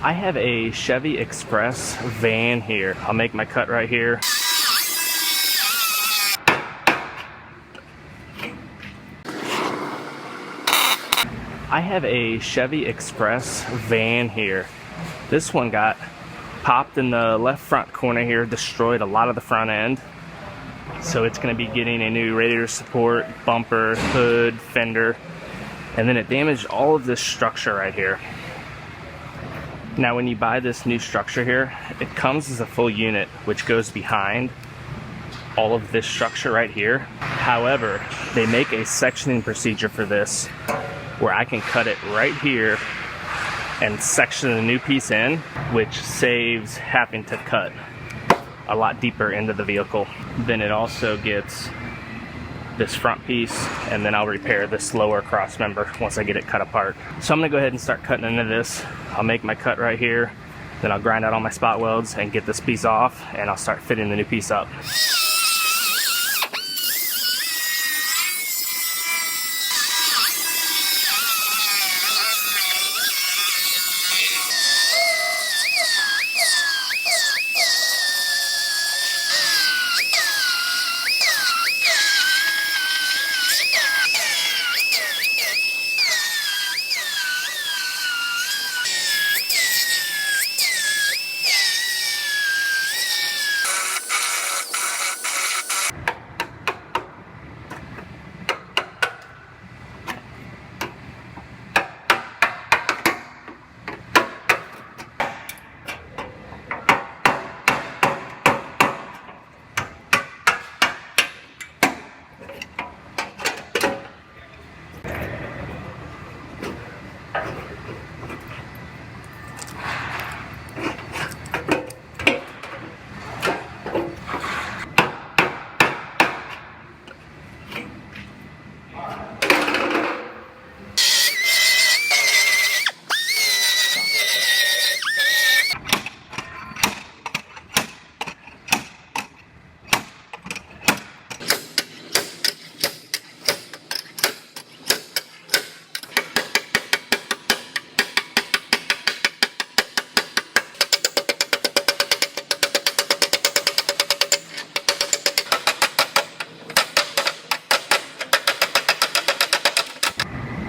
I have a Chevy Express van here. I'll make my cut right here. I have a Chevy Express van here. This one got popped in the left front corner here, destroyed a lot of the front end. So it's going to be getting a new radiator support, bumper, hood, fender, and then it damaged all of this structure right here. Now when you buy this new structure here, it comes as a full unit, which goes behind all of this structure right here. However, they make a sectioning procedure for this where I can cut it right here and section the new piece in, which saves having to cut a lot deeper into the vehicle. Then it also gets this front piece, and then I'll repair this lower cross member once I get it cut apart. So I'm gonna go ahead and start cutting into this. I'll make my cut right here, then I'll grind out all my spot welds and get this piece off, and I'll start fitting the new piece up.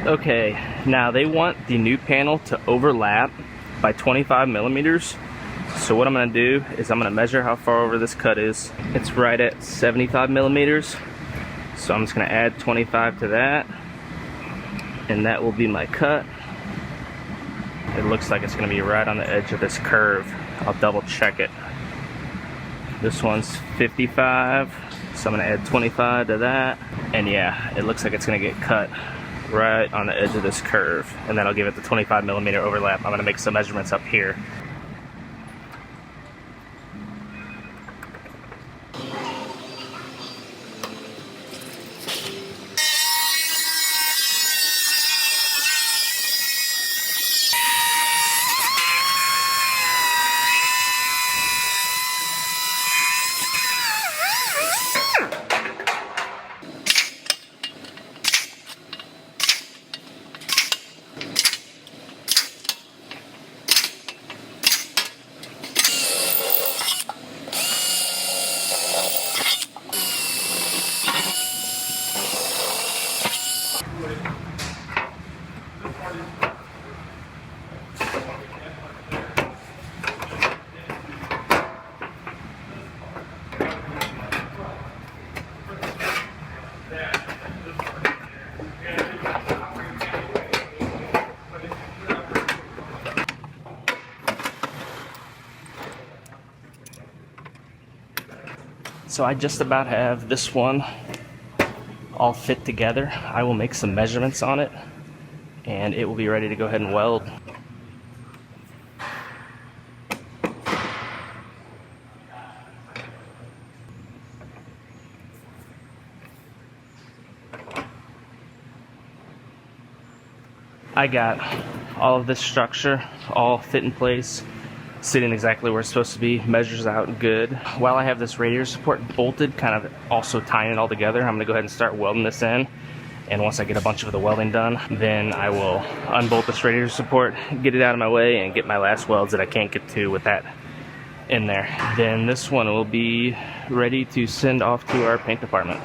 Okay, now they want the new panel to overlap by 25 millimeters. So what I'm gonna do is I'm gonna measure how far over this cut is. It's right at 75 millimeters. So I'm just gonna add 25 to that, and that will be my cut. It looks like it's gonna be right on the edge of this curve. I'll double check it. This one's 55, so I'm gonna add 25 to that. And yeah, it looks like it's gonna get cut right on the edge of this curve, and then I'll give it the 25 millimeter overlap. I'm gonna make some measurements up here. So I just about have this one all fit together. I will make some measurements on it, and it will be ready to go ahead and weld. I got all of this structure all fit in place, sitting exactly where it's supposed to be, measures out good. While I have this radiator support bolted, kind of also tying it all together, I'm gonna go ahead and start welding this in, And once I get a bunch of the welding done, then I will unbolt this radiator support, get it out of my way, and get my last welds that I can't get to with that in there. Then this one will be ready to send off to our paint department.